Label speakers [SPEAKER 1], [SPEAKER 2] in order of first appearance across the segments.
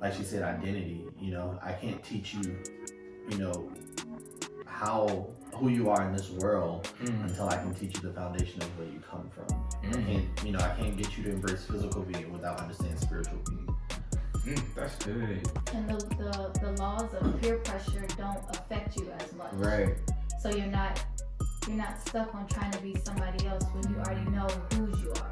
[SPEAKER 1] like she said, identity. I can't teach you, you know, who you are in this world until I can teach you the foundation of where you come from. I can't get you to embrace physical being without understanding spiritual being.
[SPEAKER 2] That's good.
[SPEAKER 3] And the laws of peer pressure don't affect you as much.
[SPEAKER 2] Right.
[SPEAKER 3] So you're not stuck on trying to be somebody else when you already know whose you are.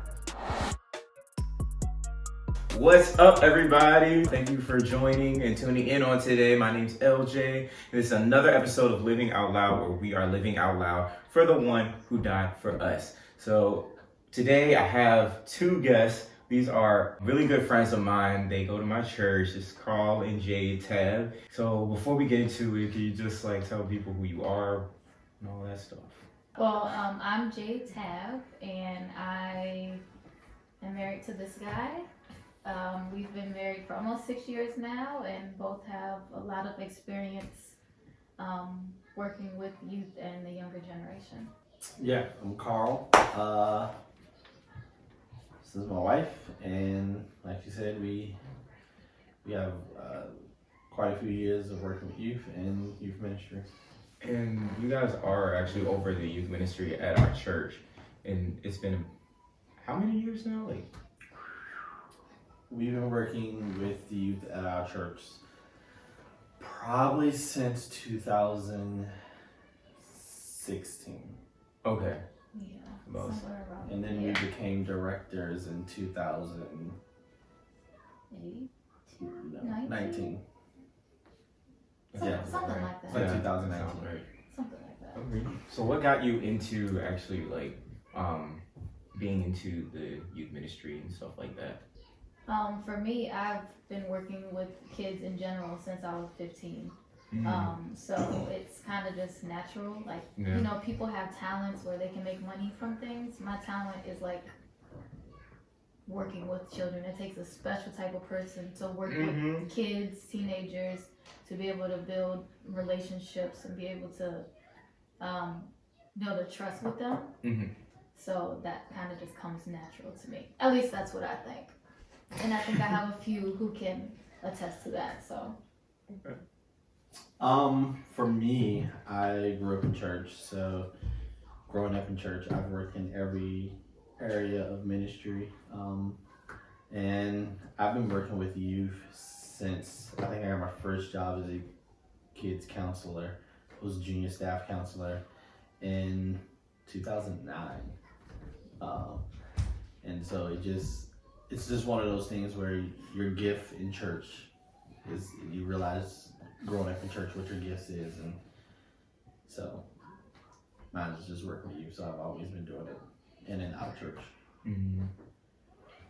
[SPEAKER 2] What's up, everybody? Thank you for joining and tuning in on today. My name's LJ. This is another episode of Living Out Loud, where we are living out loud for the one who died for us. So today I have two guests. These are really good friends of mine. They go to my church. It's Carl and Jade, Tabb. So before we get into it, can you just tell people who you are and all that stuff?
[SPEAKER 3] Well, I'm Jade Tabb, and I am married to this guy. We've been married for almost 6 years now, and both have a lot of experience working with youth and the younger generation.
[SPEAKER 1] Yeah, I'm Carl. This is my wife, and like you said, we have quite a few years of working with youth and youth ministry.
[SPEAKER 2] And you guys are actually over the youth ministry at our church, and it's been how many years now?
[SPEAKER 1] We've been working with the youth at our church probably since 2016.
[SPEAKER 2] Okay.
[SPEAKER 3] Yeah,
[SPEAKER 2] About
[SPEAKER 3] somewhere around.
[SPEAKER 1] And then we became directors in 2019.
[SPEAKER 3] Something like that.
[SPEAKER 1] Like 2019.
[SPEAKER 2] Right.
[SPEAKER 3] Something like that.
[SPEAKER 2] Okay. So what got you into actually being into the youth ministry and stuff like that?
[SPEAKER 3] For me, I've been working with kids in general since I was 15. So it's kind of just natural. People have talents where they can make money from things. My talent is working with children. It takes a special type of person to work with kids, teenagers, to be able to build relationships and be able to build a trust with them. So that kind of just comes natural to me. At least that's what I think. And I think I have a few who can attest to that. So.
[SPEAKER 2] Okay.
[SPEAKER 1] For me, I grew up in church. So growing up in church, I've worked in every area of ministry. And I've been working with youth since I think I got my first job as a kids counselor. I was a junior staff counselor in 2009. And so it's just one of those things where your gift in church is, you realize growing up in church what your gift is, and so mine is just working with you. So I've always been doing it in and out of church.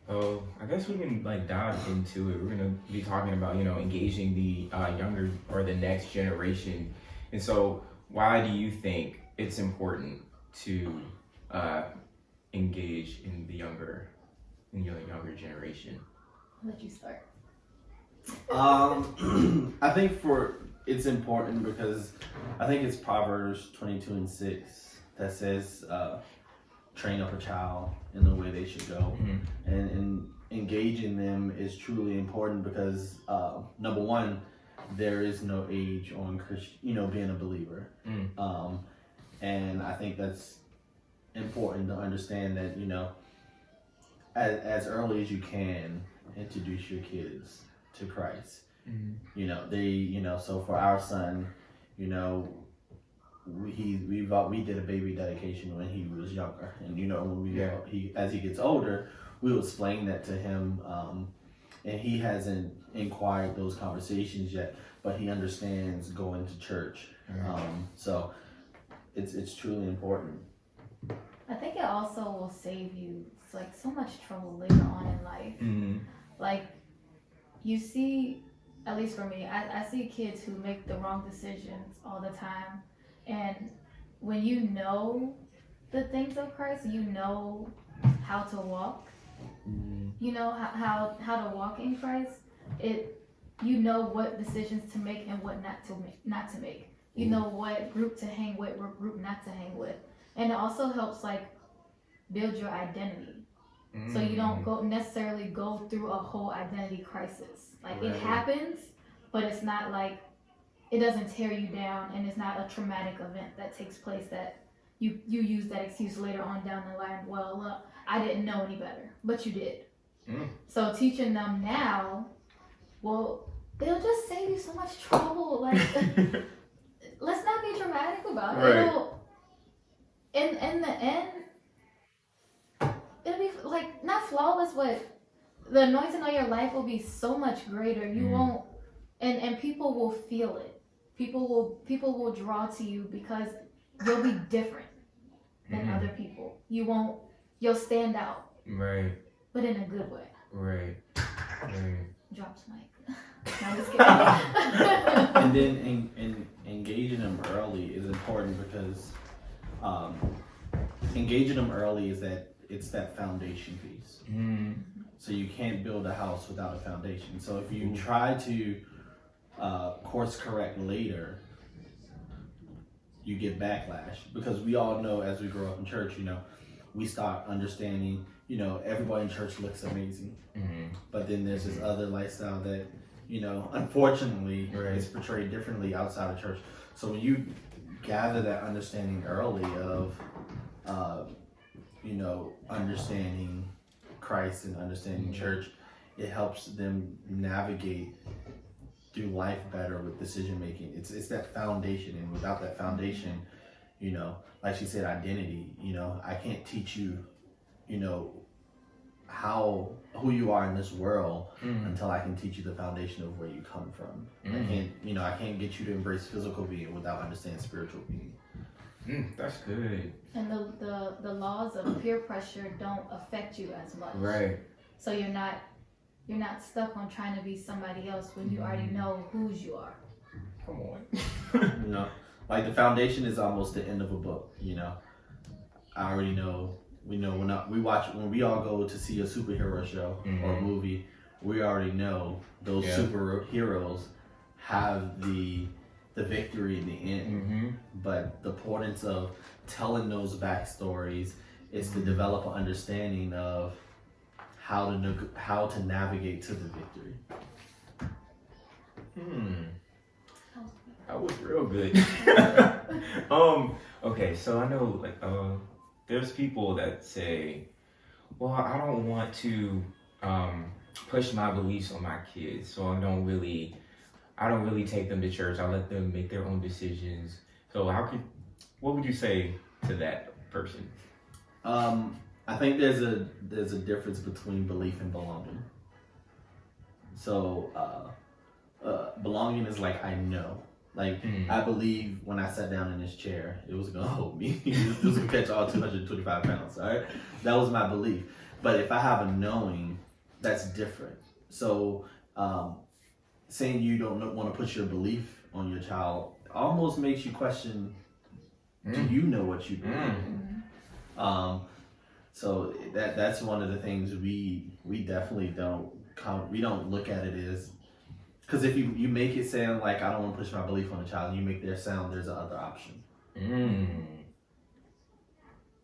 [SPEAKER 2] So I guess we can dive into it. We're gonna be talking about engaging the younger or the next generation, and so why do you think it's important to engage in your younger generation?
[SPEAKER 3] I'll let you start.
[SPEAKER 1] I think it's important because I think it's Proverbs 22:6 that says, train up a child in the way they should go. And engaging them is truly important because number one, there is no age on being a believer. And I think that's important to understand that, as early as you can, introduce your kids to Christ. So for our son, we did a baby dedication when he was younger, and when as he gets older, we'll explain that to him, and he hasn't inquired those conversations yet, but he understands going to church. So it's truly important.
[SPEAKER 3] I think it also will save you so much trouble later on in life. You see, at least for me, I see kids who make the wrong decisions all the time. And when you know the things of Christ, you know how to walk. You know how to walk in Christ. You know what decisions to make and what not to make. You know what group to hang with, what group not to hang with. And it also helps build your identity. So you don't necessarily go through a whole identity crisis. Like it happens, but it's not like it doesn't tear you down, and it's not a traumatic event that takes place that you use that excuse later on down the line. Well, I didn't know any better, but you did. So teaching them now, well, it'll just save you so much trouble. Like, let's not be dramatic about it.
[SPEAKER 2] Right.
[SPEAKER 3] It'll, in the end, it'll be like not flawless, but the anointing on your life will be so much greater. You won't, and people will feel it. People will draw to you because you'll be different than other people. You'll stand out.
[SPEAKER 2] Right.
[SPEAKER 3] But in a good way.
[SPEAKER 2] Right.
[SPEAKER 3] Drops mic. No, I'm just kidding.
[SPEAKER 1] And then engaging them early is important because engaging them early it's that foundation piece. So you can't build a house without a foundation. So if you try to course correct later, you get backlash, because we all know as we grow up in church, we start understanding, everybody in church looks amazing, but then there's this other lifestyle that, unfortunately is portrayed differently outside of church. So when you gather that understanding early of, understanding Christ and understanding church, it helps them navigate through life better with decision making. It's that foundation, and without that foundation, like she said, identity. I can't teach you, who you are in this world until I can teach you the foundation of where you come from. I can't get you to embrace physical being without understanding spiritual being.
[SPEAKER 2] That's good.
[SPEAKER 3] And the laws of peer pressure don't affect you as much.
[SPEAKER 2] Right.
[SPEAKER 3] So you're not stuck on trying to be somebody else when you already know whose you are.
[SPEAKER 2] Come on.
[SPEAKER 1] Like the foundation is almost the end of a book. I already know. We know when we all go to see a superhero show or a movie, we already know those superheroes have the victory in the end. But the importance of telling those backstories is to develop an understanding of how to navigate to the victory.
[SPEAKER 2] That was real good. Okay, so I know there's people that say, well, I don't want to push my beliefs on my kids, so I don't really take them to church. I let them make their own decisions. So what would you say to that person?
[SPEAKER 1] I think there's a difference between belief and belonging. So belonging is like, I know. Like, I believe when I sat down in this chair, it was going to hold me. It was going to catch all 225 pounds, all right? That was my belief. But if I have a knowing, that's different. So saying you don't want to put your belief on your child almost makes you question, do you know what you believe? So that's one of the things we definitely don't look at it as, because if you make it sound like I don't want to push my belief on the child, and you make there's another option.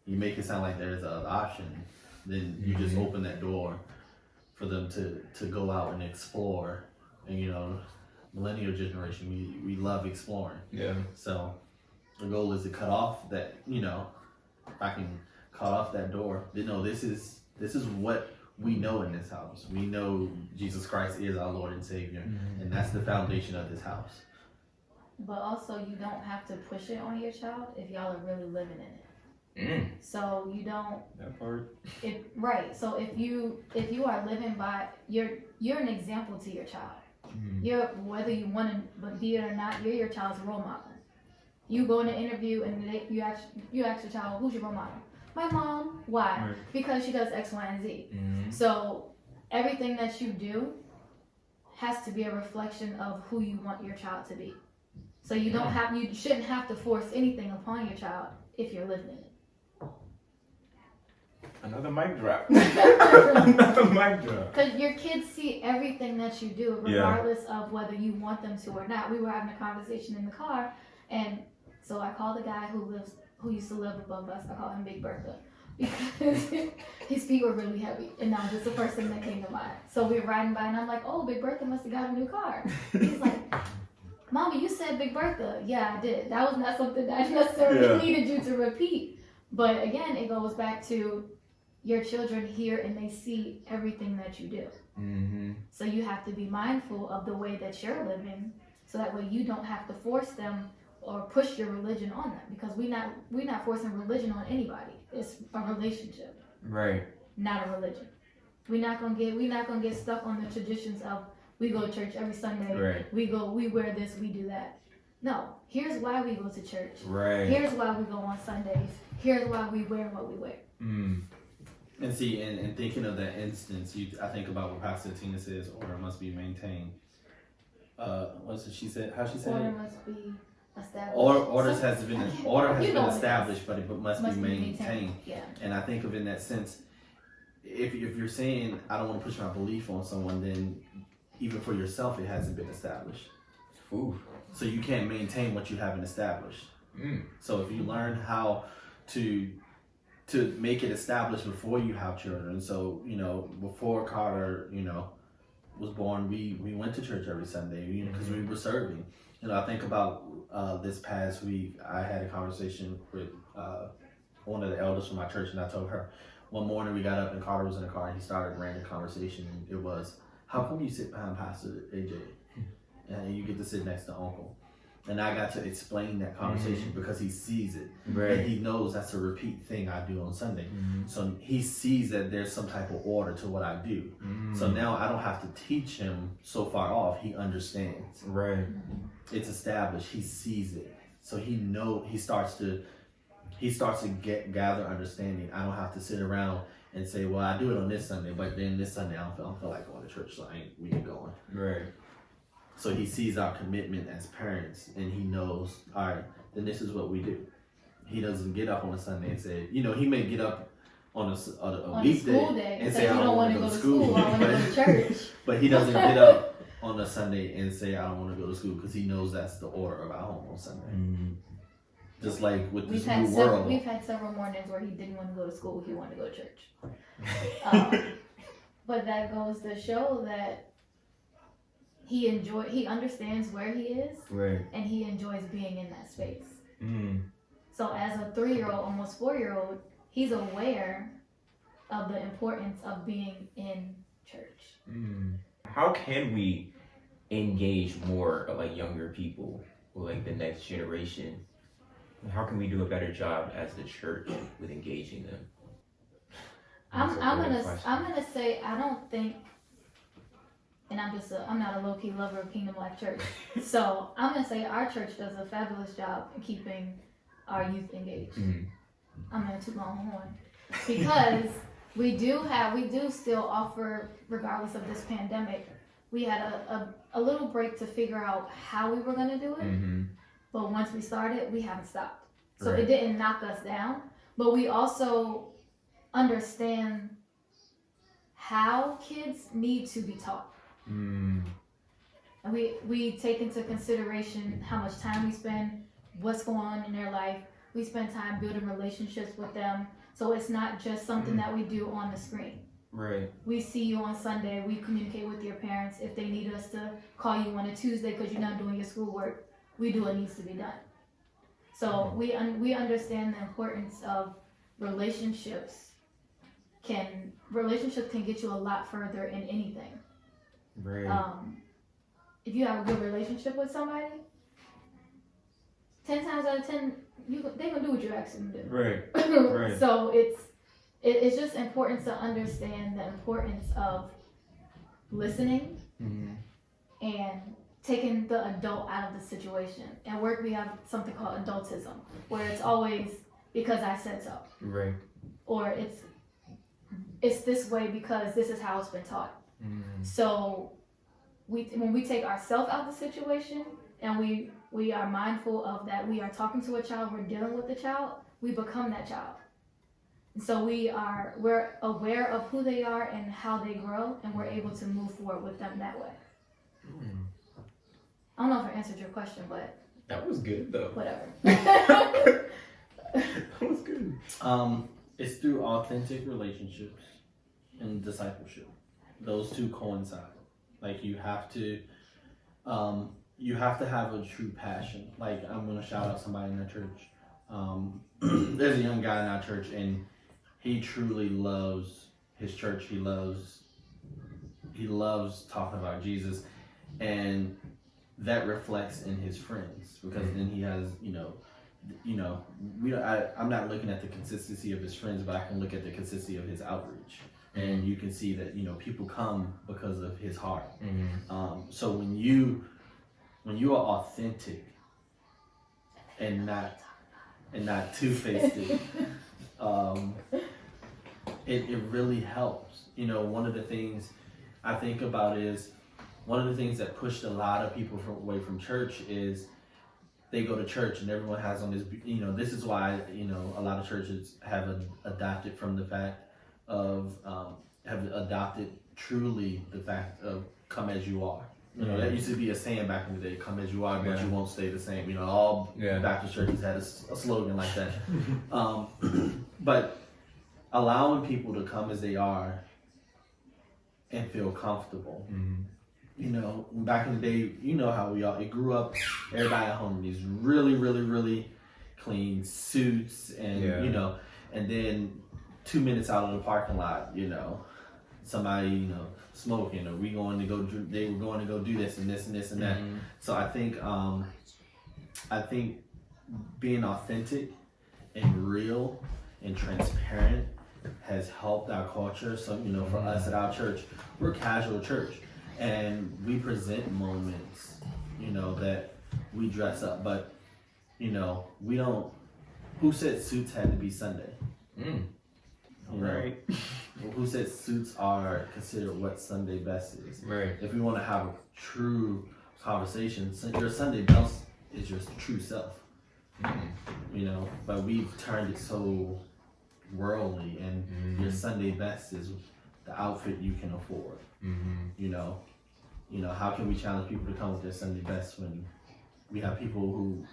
[SPEAKER 1] You make it sound like there's another option, then you just open that door for them to go out and explore. And millennial generation, we love exploring. Yeah. So the goal is to cut off that, if I can cut off that door, this is what we know in this house. We know Jesus Christ is our Lord and Savior, and that's the foundation of this house.
[SPEAKER 3] But also, you don't have to push it on your child if y'all are really living in it. So you don't.
[SPEAKER 2] That part.
[SPEAKER 3] Right. So if you are living by, you're an example to your child. You're, whether you want to be it or not, you're your child's role model. You go in an interview and you ask your child, who's your role model? My mom. Why? Right. Because she does X, Y, and Z. So everything that you do has to be a reflection of who you want your child to be. So you shouldn't have to force anything upon your child if you're living in it.
[SPEAKER 2] Another mic drop. Another mic drop.
[SPEAKER 3] Because your kids see everything that you do, regardless of whether you want them to or not. We were having a conversation in the car, and so I called the guy who used to live above us. I call him Big Bertha. because his feet were really heavy, and that was just the first thing that came to mind. So we were riding by, and I'm like, "Oh, Big Bertha must have got a new car." He's like, "Mama, you said Big Bertha." Yeah, I did. That was not something that I necessarily needed you to repeat. But again, it goes back to your children hear and they see everything that you do.
[SPEAKER 2] Mm-hmm.
[SPEAKER 3] So you have to be mindful of the way that you're living, so that way you don't have to force them or push your religion on them, because we're not forcing religion on anybody. It's a relationship,
[SPEAKER 2] Right.
[SPEAKER 3] not a religion. We're not gonna get stuck on the traditions of we go to church every Sunday.
[SPEAKER 2] Right.
[SPEAKER 3] We wear this, we do that. No, here's why we go to church.
[SPEAKER 2] Right.
[SPEAKER 3] Here's why we go on Sundays. Here's why we wear what we wear.
[SPEAKER 2] Mm.
[SPEAKER 1] And see, and thinking of that instance, I think about what Pastor Tina says: order must be maintained. What's it she said? How she said
[SPEAKER 3] Order
[SPEAKER 1] it?
[SPEAKER 3] must be established.
[SPEAKER 1] Order has been established, but it must be
[SPEAKER 3] Must be
[SPEAKER 1] maintained.
[SPEAKER 3] Yeah.
[SPEAKER 1] And I think of in that sense, if you're saying I don't want to push my belief on someone, then even for yourself, it hasn't been established.
[SPEAKER 2] Ooh.
[SPEAKER 1] So you can't maintain what you haven't established.
[SPEAKER 2] Mm.
[SPEAKER 1] So if you learn how to make it established before you have children. So, before Carter, was born, we went to church every Sunday, because we were serving. I think about this past week, I had a conversation with one of the elders from my church, and I told her, one morning we got up and Carter was in the car and he started a random conversation, and it was, how come you sit behind Pastor AJ and you get to sit next to Uncle? And I got to explain that conversation because he sees it.
[SPEAKER 2] Right.
[SPEAKER 1] And he knows that's a repeat thing I do on Sunday.
[SPEAKER 2] Mm-hmm.
[SPEAKER 1] So he sees that there's some type of order to what I do.
[SPEAKER 2] Mm.
[SPEAKER 1] So now I don't have to teach him so far off. He understands.
[SPEAKER 2] Right.
[SPEAKER 1] It's established. He sees it. So he starts to gather understanding. I don't have to sit around and say, well, I do it on this Sunday, but then this Sunday I don't feel like going to church, so we ain't going.
[SPEAKER 2] Right.
[SPEAKER 1] So he sees our commitment as parents, and he knows, all right, then this is what we do. He doesn't get up on a Sunday and say, he may get up on a weekday and say, I don't want to go to school.
[SPEAKER 3] I want to go to church.
[SPEAKER 1] But he doesn't get up on a Sunday and say, I don't want to go to school, because he knows that's the order of our home on Sunday.
[SPEAKER 2] Mm-hmm.
[SPEAKER 1] Just like with this
[SPEAKER 3] We've
[SPEAKER 1] new world.
[SPEAKER 3] We've had several mornings where he didn't want to go to school, he wanted to go to church. But that goes to show that he understands where he is,
[SPEAKER 2] Right.
[SPEAKER 3] and he enjoys being in that space.
[SPEAKER 2] Mm.
[SPEAKER 3] So as a 3-year-old, almost 4-year-old, he's aware of the importance of being in church.
[SPEAKER 2] Mm. How can we engage more like younger people, or like the next generation? How can we do a better job as the church with engaging them?
[SPEAKER 3] I'm gonna say I don't think, and I'm not a low-key lover of Kingdom Life Church, so I'm gonna say our church does a fabulous job in keeping our youth engaged.
[SPEAKER 2] Mm.
[SPEAKER 3] I'm gonna toot my own horn, because we do still offer, regardless of this pandemic. We had a little break to figure out how we were gonna do it,
[SPEAKER 2] Mm-hmm.
[SPEAKER 3] but once we started, we haven't stopped. So
[SPEAKER 2] Right.
[SPEAKER 3] it didn't knock us down, but we also understand how kids need to be taught.
[SPEAKER 2] Mm.
[SPEAKER 3] And we take into consideration how much time we spend, what's going on in their life. We spend time building relationships with them. So it's not just something that we do on the screen.
[SPEAKER 2] Right.
[SPEAKER 3] We see you on Sunday, we communicate with your parents. If they need us to call you on a Tuesday because you're not doing your schoolwork, we do what needs to be done. So we understand the importance of relationships. Relationships can get you a lot further in anything.
[SPEAKER 2] Right.
[SPEAKER 3] If you have a good relationship with somebody, 10 times out of 10, they gonna do what you ask them to do.
[SPEAKER 2] Right. Right.
[SPEAKER 3] So it's just important to understand the importance of listening
[SPEAKER 2] Mm-hmm.
[SPEAKER 3] and taking the adult out of the situation. At work, we have something called adultism, where it's always because I said so,
[SPEAKER 2] Right.
[SPEAKER 3] or it's this way because this is how it's been taught.
[SPEAKER 2] Mm-hmm.
[SPEAKER 3] So when we take ourselves out of the situation and we are mindful of that, we are talking to a child, we're dealing with the child, we become that child. And so we're aware of who they are and how they grow, and we're able to move forward with them that way.
[SPEAKER 2] Mm.
[SPEAKER 3] I don't know if I answered your question, but
[SPEAKER 2] That was good though.
[SPEAKER 3] whatever.
[SPEAKER 2] That was good.
[SPEAKER 1] it's through authentic relationships and discipleship. Those two coincide. Like you have to have a true passion. Like I'm gonna shout out somebody in our church. There's a young guy in our church, and he truly loves his church. He loves talking about Jesus, and that reflects in his friends, because then he has I'm not looking at the consistency of his friends, but I can look at the consistency of his outreach, and you can see that people come because of his heart. So when you are authentic and not two-faced, it really helps. One of the things I think about is one of the things that pushed a lot of people away from church is they go to church and everyone has on this, this is why, a lot of churches have adopted from the fact of, have adopted truly the fact of come as you are. That used to be a saying back in the day, come as you are, but you won't stay the same. All Baptist churches had a slogan like that. But allowing people to come as they are and feel comfortable. Back in the day, how it grew up, everybody at home, these really, really, really clean suits, and and then 2 minutes out of the parking lot, somebody, smoking, or they were going to go do this and this and this and that. So I think being authentic and real and transparent has helped our culture. So, for us at our church, we're a casual church, and we present moments, that we dress up, but, we don't, who said suits had to be Sunday? Right. Who said suits are considered what Sunday best is? Right. If we want to have a true conversation, your Sunday best is your true self. But we've turned it so worldly, and your Sunday best is the outfit you can afford. How can we challenge people to come with their Sunday best when we have people who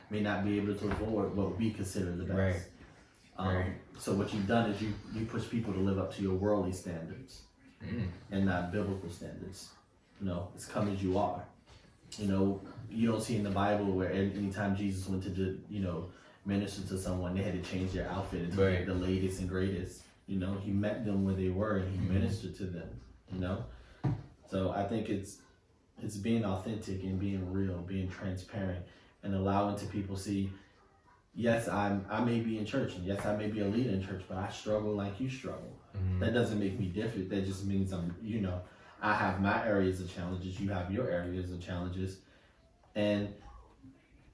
[SPEAKER 1] may not be able to afford what we consider the best? So what you've done is you push people to live up to your worldly standards and not biblical standards. It's come as you are. You don't see in the Bible where anytime Jesus went to minister to someone, they had to change their outfit into the latest and greatest. He met them where they were, and he ministered to them. So I think it's being authentic and being real, being transparent, and allowing to people see, yes, I may be in church, and yes, I may be a leader in church, but I struggle like you struggle. That doesn't make me different. That just means I have my areas of challenges, you have your areas of challenges, and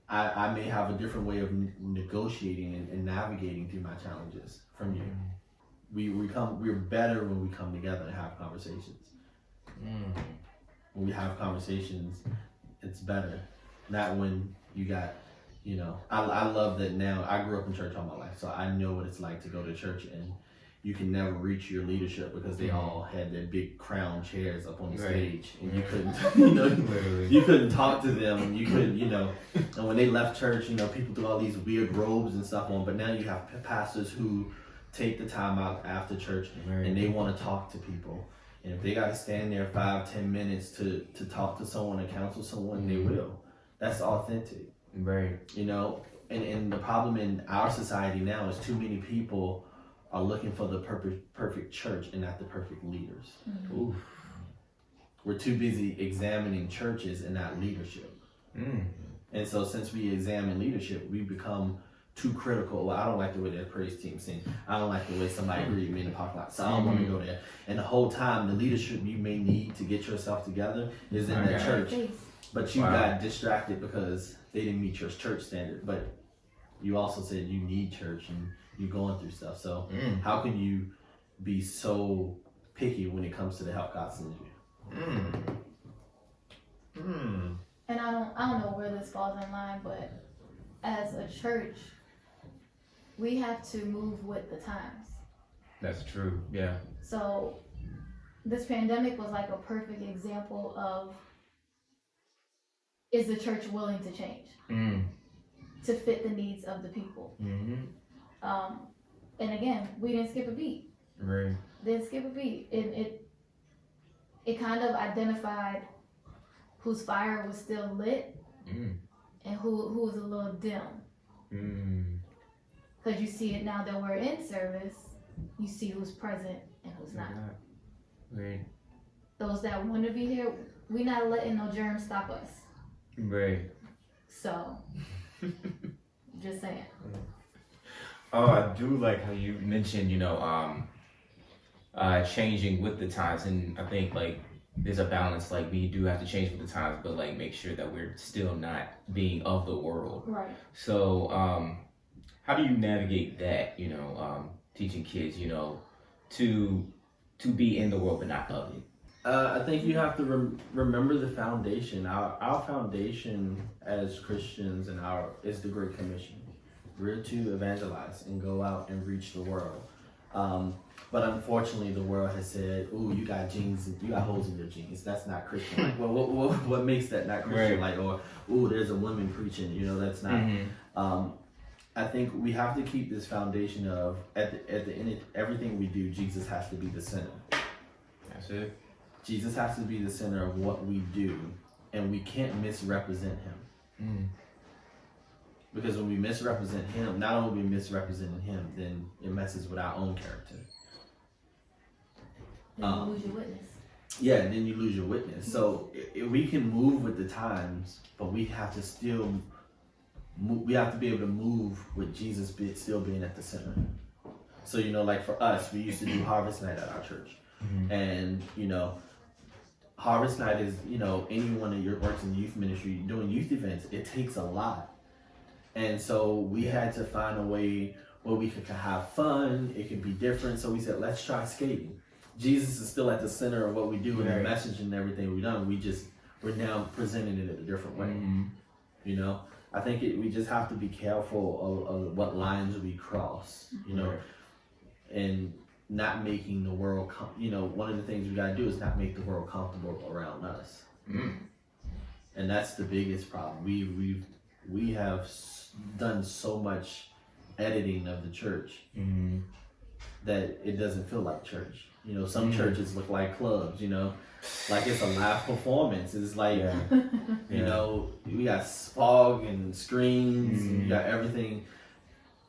[SPEAKER 1] I may have a different way of negotiating and navigating through my challenges from you. We're better when we come together and have conversations. When we have conversations, it's better. Not when you got, I love that now. I grew up in church all my life, so I know what it's like to go to church and you can never reach your leadership because they all had their big crown chairs up on the stage, and you couldn't, you couldn't talk to them. You couldn't, and when they left church, people threw all these weird robes and stuff on. But now you have pastors who take the time out after church and they want to talk to people. And if they got to stand there 5-10 minutes to talk to someone and counsel someone, they will. That's authentic. Right. And the problem in our society now is too many people are looking for the perfect church and not the perfect leaders. Oof. We're too busy examining churches and not leadership. And so since we examine leadership, we become too critical. Well, I don't like the way that praise team sing. I don't like the way somebody greeted me in the parking lot, so I don't want to go there. And the whole time, the leadership you may need to get yourself together is in that church. But you got distracted because they didn't meet your church standard. But you also said you need church and you're going through stuff. So how can you be so picky when it comes to the help God sends you?
[SPEAKER 3] And I don't know where this falls in line, but as a church, we have to move with the times.
[SPEAKER 2] That's true. Yeah.
[SPEAKER 3] So this pandemic was like a perfect example of, is the church willing to change to fit the needs of the people? And again, we didn't skip a beat.
[SPEAKER 2] Right.
[SPEAKER 3] Didn't skip a beat. It kind of identified whose fire was still lit and who was a little dim. Because you see it now that we're in service, you see who's present and who's not.
[SPEAKER 2] Right.
[SPEAKER 3] Those that want to be here, we're not letting no germs stop us.
[SPEAKER 2] Right.
[SPEAKER 3] So, just saying.
[SPEAKER 2] Oh, I do like how you mentioned, changing with the times, and I think like there's a balance. Like we do have to change with the times, but like make sure that we're still not being of the world.
[SPEAKER 3] Right.
[SPEAKER 2] So, how do you navigate that? Teaching kids, to be in the world but not of it.
[SPEAKER 1] I think you have to remember the foundation. Our foundation as Christians is the Great Commission. We're to evangelize and go out and reach the world. But unfortunately, the world has said, "Ooh, you got jeans, you got holes in your jeans. That's not Christian." Like, well, what makes that not Christian?
[SPEAKER 2] Right.
[SPEAKER 1] Like, or, "Ooh, there's a woman preaching." That's not. I think we have to keep this foundation of at the end of everything we do, Jesus has to be the center.
[SPEAKER 2] That's it.
[SPEAKER 1] Jesus has to be the center of what we do, and we can't misrepresent him. Because when we misrepresent him, not only are we misrepresenting him, then it messes with our own character.
[SPEAKER 3] Then you lose your witness.
[SPEAKER 1] Yeah, and then you lose your witness. So we can move with the times, but we have to still we have to be able to move with Jesus still being at the center. So, like for us, we used to do Harvest Night at our church. And, Harvest Night is, anyone that works in youth ministry, doing youth events, it takes a lot. And so we had to find a way where we could have fun, it could be different. So we said, let's try skating. Jesus is still at the center of what we do and the message and everything we've done. We're now presenting it in a different way. I think we just have to be careful of what lines we cross, and not making the world, one of the things we got to do is not make the world comfortable around us. And that's the biggest problem. We have done so much editing of the church that it doesn't feel like church. Some churches look like clubs, like it's a live performance. It's like, we got fog and screens, and you got everything.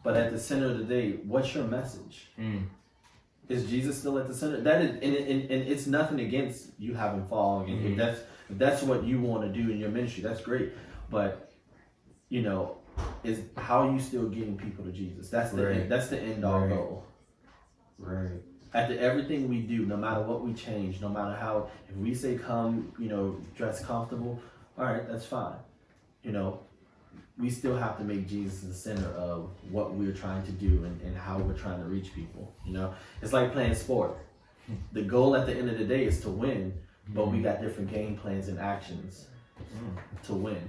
[SPEAKER 1] But at the center of the day, what's your message? Is Jesus still at the center? That is, and it's nothing against you having fog, and if that's what you want to do in your ministry, that's great. But is how are you still getting people to Jesus? That's the end all goal.
[SPEAKER 2] Right.
[SPEAKER 1] After everything we do, no matter what we change, no matter how, if we say come, dress comfortable, all right, that's fine. We still have to make Jesus the center of what we're trying to do and how we're trying to reach people. It's like playing sport. The goal at the end of the day is to win, but we got different game plans and actions to win.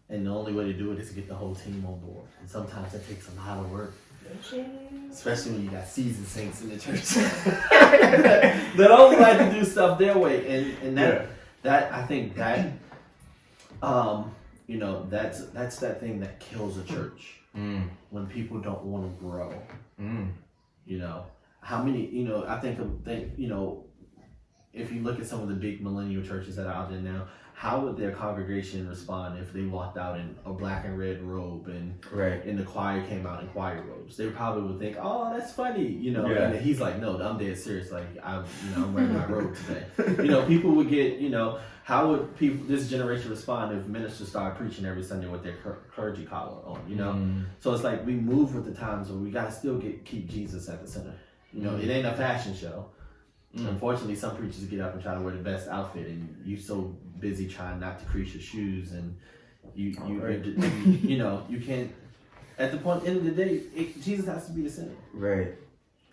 [SPEAKER 1] And the only way to do it is to get the whole team on board. And sometimes that takes a lot of work. Especially when you got seasoned saints in the church that only like to do stuff their way, and that I think that that's that thing that kills a church when people don't want to grow. How many I think if you look at some of the big millennial churches that are out there now, how would their congregation respond if they walked out in a black and red robe and the choir came out in choir robes? They probably would think, "Oh, that's funny," And he's like, "No, I'm dead serious. Like, I'm wearing my robe today." People would get, how would this generation respond if ministers started preaching every Sunday with their clergy collar on? So it's like we move with the times, but we gotta still keep Jesus at the center. It ain't a fashion show. Unfortunately, some preachers get up and try to wear the best outfit, and you're so busy trying not to crease your shoes, and you can't. At the end of the day, Jesus has to be the center. Right.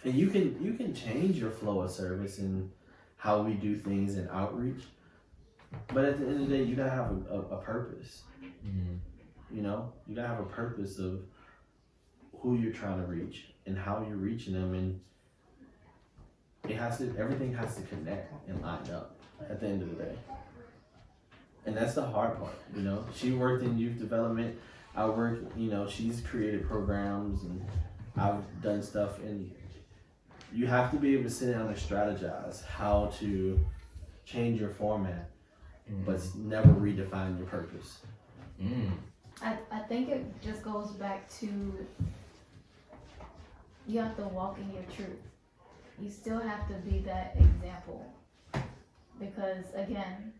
[SPEAKER 1] And you can change your flow of service and how we do things in outreach, but at the end of the day, you gotta have a purpose. You gotta have a purpose of who you're trying to reach and how you're reaching them, and everything has to connect and line up at the end of the day. And that's the hard part, She worked in youth development. I work, she's created programs and I've done stuff, and you have to be able to sit down and strategize how to change your format, but never redefine your purpose.
[SPEAKER 3] I think it just goes back to you have to walk in your truth. You still have to be that example because again,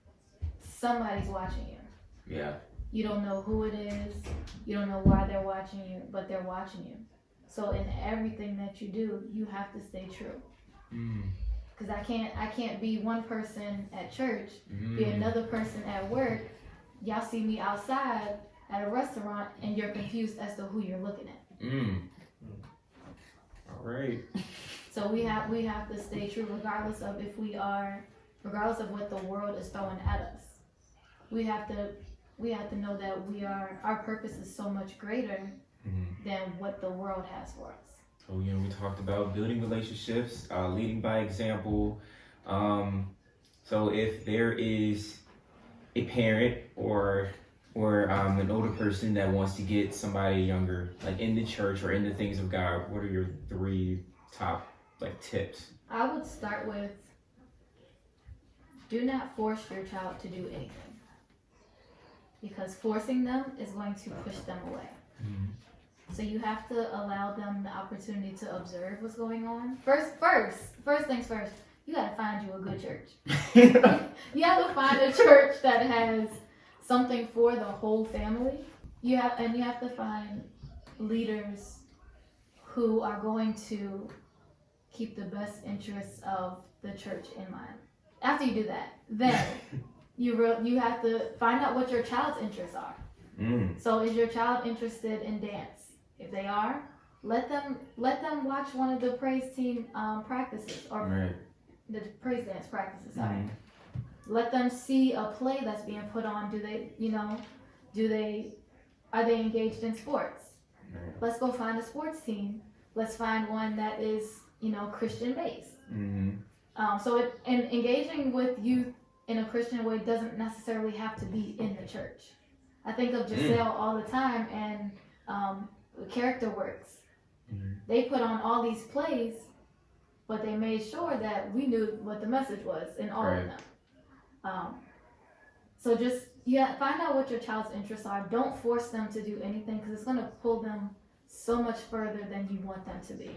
[SPEAKER 3] somebody's watching you.
[SPEAKER 2] Yeah.
[SPEAKER 3] You don't know who it is. You don't know why they're watching you, but they're watching you. So in everything that you do, you have to stay true. Because I can't be one person at church, be another person at work. Y'all see me outside at a restaurant, and you're confused as to who you're looking at.
[SPEAKER 2] All right.
[SPEAKER 3] So we have to stay true, regardless of regardless of what the world is throwing at us. We have to know that our purpose is so much greater than what the world has for us.
[SPEAKER 2] So, we talked about building relationships, leading by example. So if there is a parent or an older person that wants to get somebody younger, like in the church or in the things of God, what are your 3 top tips?
[SPEAKER 3] I would start with, do not force your child to do anything, because forcing them is going to push them away. So you have to allow them the opportunity to observe what's going on. First things first, you gotta find you a good church. You have to find a church that has something for the whole family. You have to find leaders who are going to keep the best interests of the church in mind. After you do that, then you have to find out what your child's interests are. So is your child interested in dance? If they are, let them watch one of the praise team practices or the praise dance practices. Sorry. Let them see a play that's being put on. Are they engaged in sports? Let's go find a sports team. Let's find one that is Christian based. So engaging with youth in a Christian way doesn't necessarily have to be in the church. I think of Giselle all the time and Character Works. They put on all these plays, but they made sure that we knew what the message was in all of them. So just find out what your child's interests are. Don't force them to do anything because it's going to pull them so much further than you want them to be.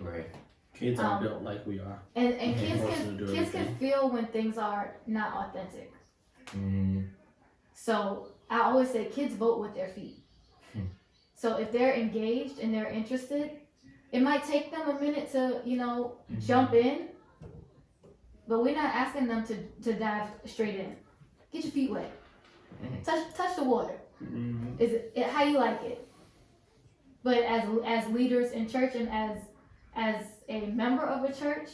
[SPEAKER 1] Kids are built like we are.
[SPEAKER 3] And kids can feel when things are not authentic. So I always say kids vote with their feet. So if they're engaged and they're interested, it might take them a minute to, jump in, but we're not asking them to dive straight in. Get your feet wet. Touch the water. Is it how you like it? But as leaders in church and as a member of a church,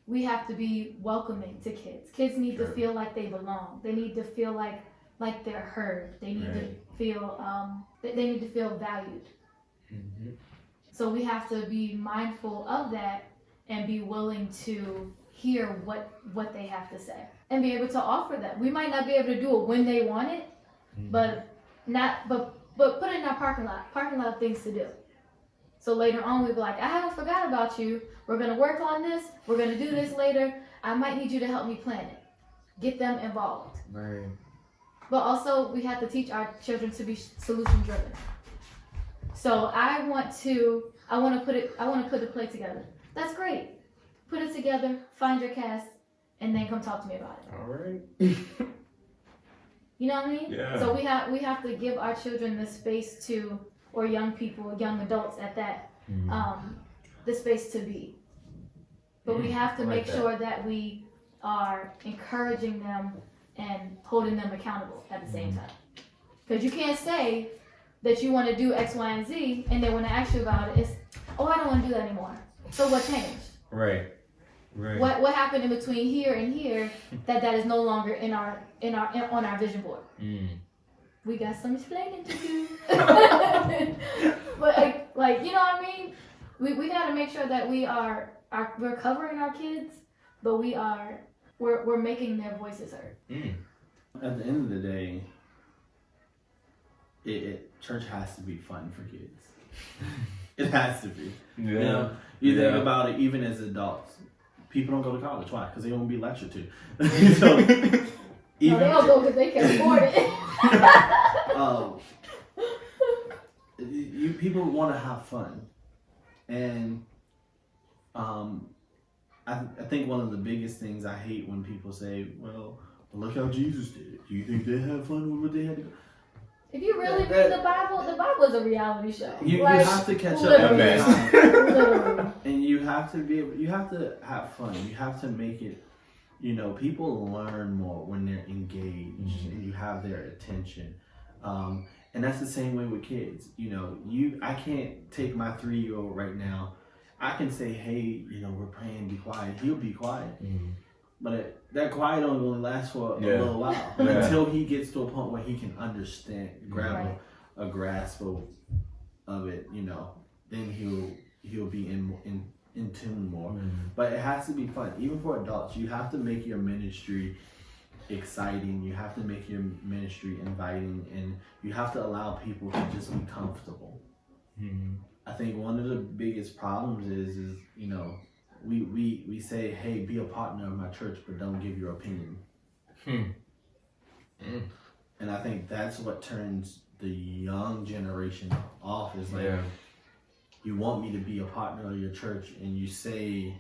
[SPEAKER 3] we have to be welcoming to kids. Kids need to feel like they belong. They need to feel like they're heard. They need to feel valued. So we have to be mindful of that and be willing to hear what they have to say and be able to offer that. We might not be able to do it when they want it, but put it in our parking lot of things to do. So later on we'll be like, I haven't forgot about you. We're gonna work on this. We're gonna do this later. I might need you to help me plan it. Get them involved. But also we have to teach our children to be solution driven. So I want to put the play together. That's great. Put it together, find your cast, and then come talk to me about it.
[SPEAKER 2] All right.
[SPEAKER 3] You know what I mean?
[SPEAKER 2] Yeah.
[SPEAKER 3] So we have to give our children the space to, or young people, young adults at that, the space to be. But we have to make sure that we are encouraging them and holding them accountable at the same time. Because you can't say that you want to do X, Y, and Z, and then when I ask you about it, it's, oh, I don't want to do that anymore. So what changed?
[SPEAKER 2] Right.
[SPEAKER 3] What happened in between here and here that is no longer on our vision board? We got some explaining to do. But like you know what I mean? We got to make sure that we're covering our kids, but we're making their voices heard.
[SPEAKER 1] At the end of the day, church has to be fun for kids. It has to be.
[SPEAKER 2] Yeah.
[SPEAKER 1] You know, you think about it, even as adults, people don't go to college. Why? Because they won't be lectured to. So,
[SPEAKER 3] No, they don't go because they can afford it.
[SPEAKER 1] People want to have fun, and I think one of the biggest things I hate when people say, "Well, look how Jesus did it. Do you think they had fun with what they had to go?"
[SPEAKER 3] If you really read the Bible is a reality show.
[SPEAKER 1] You
[SPEAKER 3] Like,
[SPEAKER 1] have to catch up
[SPEAKER 3] literally.
[SPEAKER 1] every time.
[SPEAKER 3] Literally.
[SPEAKER 1] And you have to you have to have fun. You have to make it, people learn more when they're engaged and you have their attention. And that's the same way with kids. I can't take my 3-year-old right now. I can say, hey, we're praying, be quiet. He'll be quiet. Mm-hmm. But that quiet only lasts for a little while until he gets to a point where he can understand, grab a grasp of it. Then he'll be in tune more. Mm-hmm. But it has to be fun, even for adults. You have to make your ministry exciting. You have to make your ministry inviting, and you have to allow people to just be comfortable. Mm-hmm. I think one of the biggest problems is we say, hey, be a partner of my church, but don't give your opinion. And I think that's what turns the young generation off, is like, you want me to be a partner of your church, and you say,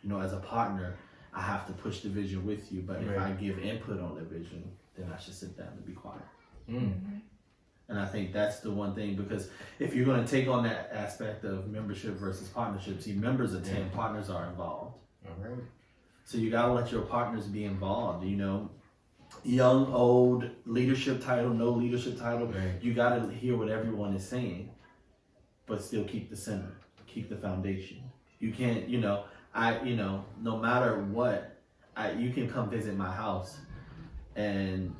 [SPEAKER 1] as a partner, I have to push the vision with you, but if I give input on the vision, then I should sit down and be quiet. Mm-hmm. And I think that's the one thing, because if you're going to take on that aspect of membership versus partnership, see, members attend, partners are involved. All right. So you got to let your partners be involved, young, old, leadership title, no leadership title. Right. You got to hear what everyone is saying, but still keep the center, keep the foundation. You can't, no matter what, you can come visit my house and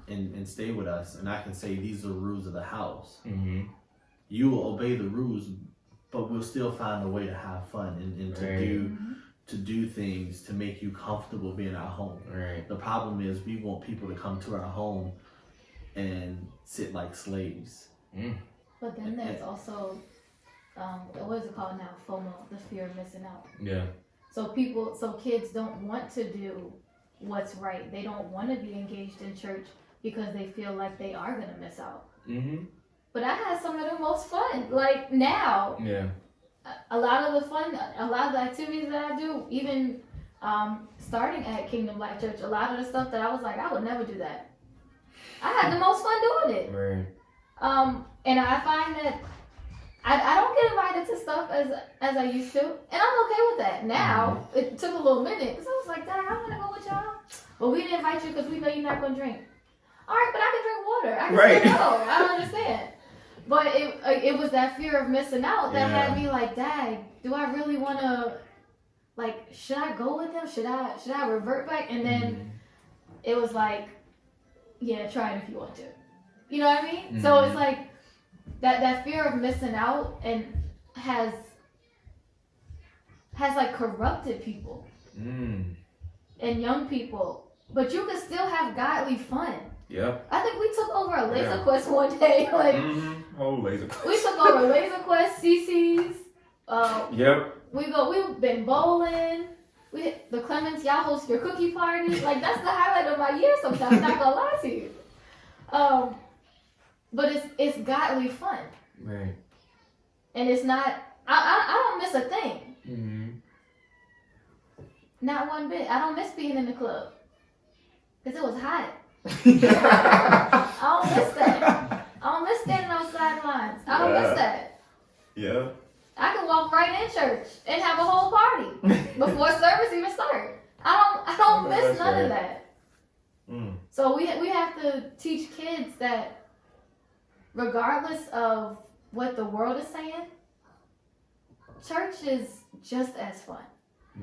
[SPEAKER 1] stay with us, and I can say these are the rules of the house. Mm-hmm. You will obey the rules, but we'll still find a way to have fun and to do things to make you comfortable being at home. Right. The problem is we want people to come to our home and sit like slaves. Mm.
[SPEAKER 3] But then there's also what is it called now? FOMO, the fear of missing out. Yeah. So kids don't want to do what's right. They don't want to be engaged in church because they feel like they are going to miss out. Mm-hmm. But I had some of the most fun. Like now, a lot of the activities that I do, even starting at Kingdom Black Church, a lot of the stuff that I was like, I would never do that. I had the most fun doing it. Right. And I find that I don't get invited to stuff as I used to, and I'm okay with that. Now, it took a little minute, because I was like, Dad, I want to go with y'all. But we didn't invite you because we know you're not going to drink. All right, but I can drink water. I can still go. I don't understand. But it was that fear of missing out that had me like, Dad, do I really want to, like, should I go with them? Should I revert back? And then it was like, yeah, try it if you want to. You know what I mean? Mm-hmm. So it's like, that fear of missing out and has like corrupted people and young people, but you can still have godly fun. Yeah. I think we took over a Laser Quest one day. Like,
[SPEAKER 2] oh, Laser Quest.
[SPEAKER 3] We took over Laser Quest, CC's. We've been bowling. The Clements, y'all host your cookie party. Like, that's the highlight of my year sometimes, not gonna lie to you. But it's godly fun. Right. And it's not, I don't miss a thing. Mm-hmm. Not one bit. I don't miss being in the club. Because it was hot. I don't miss that. I don't miss standing on sidelines. I don't miss that. Yeah. I can walk right in church and have a whole party before service even starts. I don't miss none of that. Mm. So we have to teach kids that regardless of what the world is saying, church is just as fun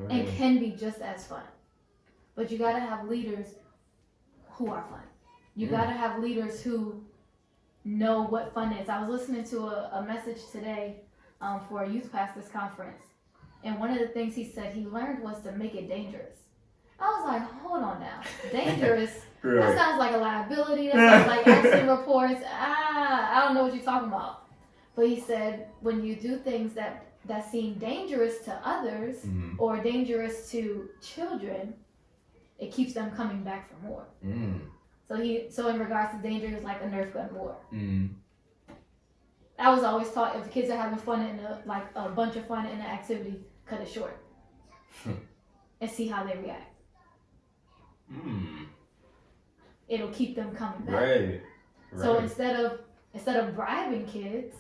[SPEAKER 3] and can be just as fun. But you gotta have leaders who are fun. You gotta have leaders who know what fun is. I was listening to a message today for a youth pastors conference, and one of the things he said he learned was to make it dangerous. I was like, hold on now, dangerous? Right. That sounds like a liability. That sounds like accident reports. I don't know what you're talking about. But he said, when you do things that that seem dangerous to others or dangerous to children, it keeps them coming back for more. So in regards to danger, it's like a Nerf gun war. I was always taught if the kids are having fun in a bunch of fun in an activity, cut it short and see how they react. It'll keep them coming back.
[SPEAKER 2] Right.
[SPEAKER 3] So instead of bribing kids,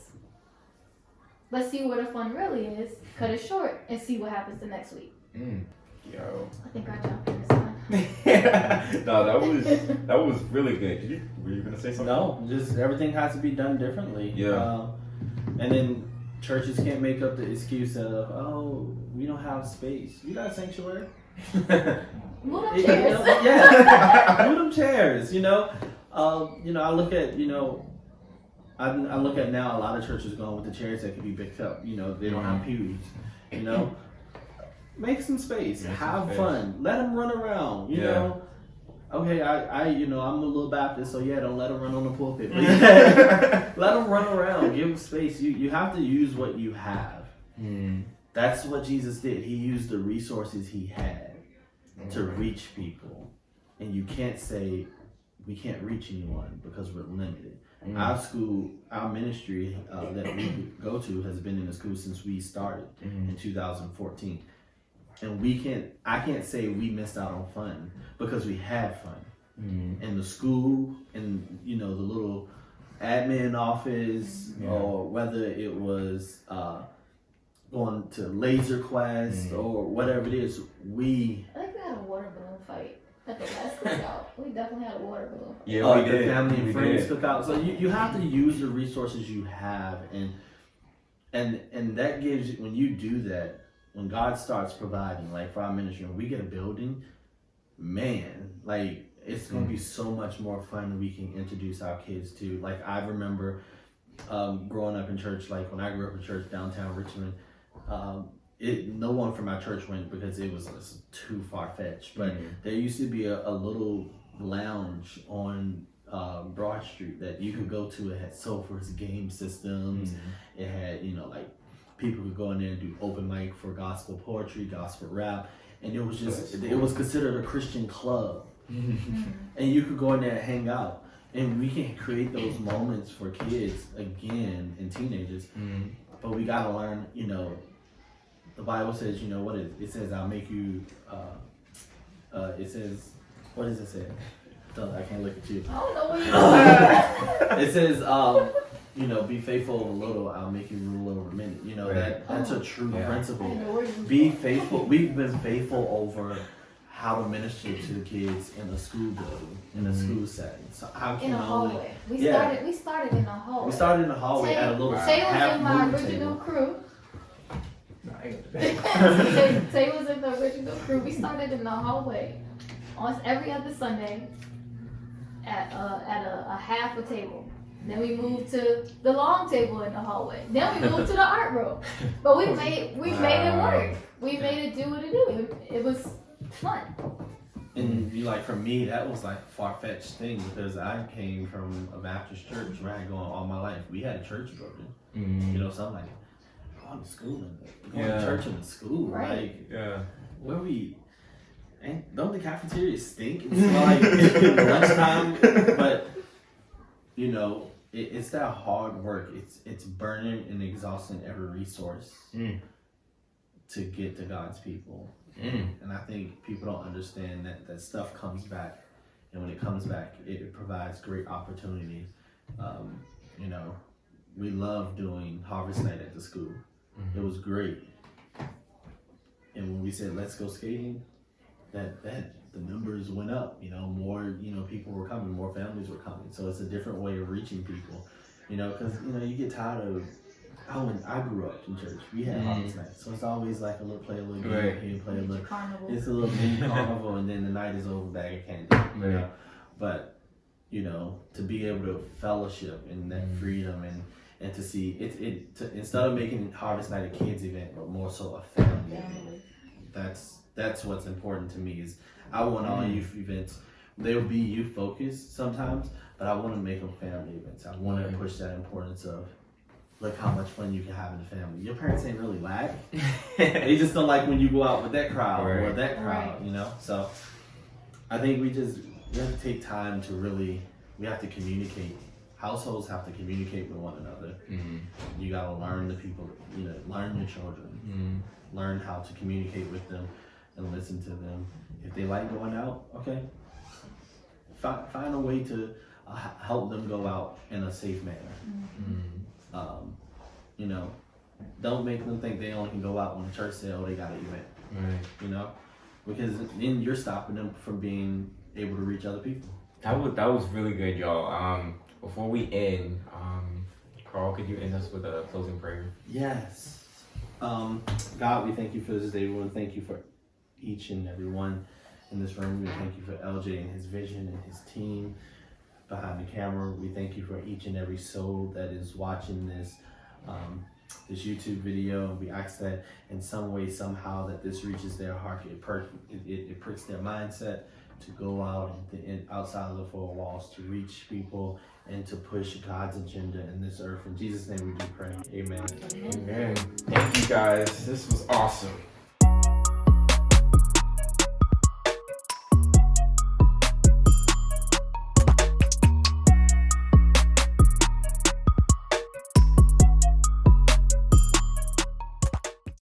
[SPEAKER 3] let's see where the fun really is. Cut it short and see what happens the next week.
[SPEAKER 2] Yo.
[SPEAKER 3] I think I jumped in this one.
[SPEAKER 2] No, that was really good. Were you gonna say something?
[SPEAKER 1] No, just everything has to be done differently.
[SPEAKER 2] Yeah.
[SPEAKER 1] And then churches can't make up the excuse of, oh, we don't have space. You got a sanctuary.
[SPEAKER 3] Move them chairs.
[SPEAKER 1] Yeah, move them chairs. I look at I look at now a lot of churches going with the chairs that can be picked up. They don't have pews. Make some space. Have fun. Let them run around. You know. Okay, I'm a little Baptist, so don't let them run on the pulpit. But let them run around. Give them space. You have to use what you have. That's what Jesus did. He used the resources he had to reach people. And you can't say we can't reach anyone because we're limited. Our school, our ministry that we go to has been in the school since we started in 2014. And I can't say we missed out on fun because we had fun. And the school and, the little admin office or whether it was going to Laser Quest or whatever it is,
[SPEAKER 3] I think we had a water balloon fight at the last cookout. We definitely had a water balloon fight.
[SPEAKER 2] Yeah, we did.
[SPEAKER 1] The family and
[SPEAKER 2] We
[SPEAKER 1] friends
[SPEAKER 2] did.
[SPEAKER 1] cookout. So you have to use the resources you have, and that gives you, when you do that, when God starts providing, like for our ministry, when we get a building, man, like it's gonna be so much more fun. We can introduce our kids to. Like I remember growing up in church. Like when I grew up in church downtown Richmond. No one from my church went because it was too far-fetched, but there used to be a little lounge on Broad Street that you could go to. It had sofas, game systems. It had, like people could go in there and do open mic for gospel poetry, gospel rap, and it was it was considered a Christian club. And you could go in there and hang out, and we can create those moments for kids again and teenagers. But we gotta learn, the Bible says, what is it? It says, I'll make you, it says, what does it say? I can't look at you.
[SPEAKER 3] I don't know what you're
[SPEAKER 1] It says, be faithful over little, I'll make you rule over many. That's a true principle. Be faithful. We've been faithful over how to minister to the kids in a school building, in a school setting. So how can
[SPEAKER 3] in a hallway. We started in a hallway.
[SPEAKER 1] We started in the hallway at a little
[SPEAKER 3] Tay was in my original crew. Tay was in the original crew. We started in the hallway on every other Sunday at a half a table. Then we moved to the long table in the hallway. Then we moved to the art room. But we made it work. We made it do what it do. It was fun.
[SPEAKER 1] And for me, that was like a far-fetched thing because I came from a Baptist church where I had gone all my life. We had a church building. So I'm like, going to school and going to church in the school.
[SPEAKER 3] Right.
[SPEAKER 1] Where we, don't the cafeterias stink? It's like lunchtime, but it's that hard work. It's burning and exhausting every resource to get to God's people. And I think people don't understand that stuff comes back, and when it comes back, it provides great opportunity. We love doing harvest night at the school. It was great. And when we said let's go skating, that the numbers went up. More people were coming, more families were coming. So it's a different way of reaching people. Because you get tired of. When I grew up in church, we had harvest night, so it's always like a little game here, play a little
[SPEAKER 3] carnival.
[SPEAKER 1] It's a little mini carnival, and then the night is over, bag of candy. But to be able to fellowship and that freedom and to see instead of making harvest night a kids event, but more so a family event. That's what's important to me. Is I want all youth events. They'll be youth focused sometimes, but I want to make them family events. I want to push that importance of look how much fun you can have in the family. Your parents ain't really whack. They just don't like when you go out with that crowd or that crowd, you know? So I think we have to take time to really, we have to communicate. Households have to communicate with one another. You gotta learn the people, learn your children. Learn how to communicate with them and listen to them. If they like going out, okay, find a way to help them go out in a safe manner. Don't make them think they only can go out when the church says, oh, they got an event. Because then you're stopping them from being able to reach other people.
[SPEAKER 2] That was really good, y'all. Before we end, Carl, could you end us with a closing prayer?
[SPEAKER 1] Yes. God, we thank you for this day. We want to thank you for each and every one in this room. We thank you for LJ and his vision and his team behind the camera. We thank you for each and every soul that is watching this YouTube video. We ask that in some way, somehow, that this reaches their heart. It pricks their mindset to go out and outside of the four walls to reach people and to push God's agenda in this earth. In Jesus' name we do pray. Amen.
[SPEAKER 2] Amen. Thank you guys. This was awesome.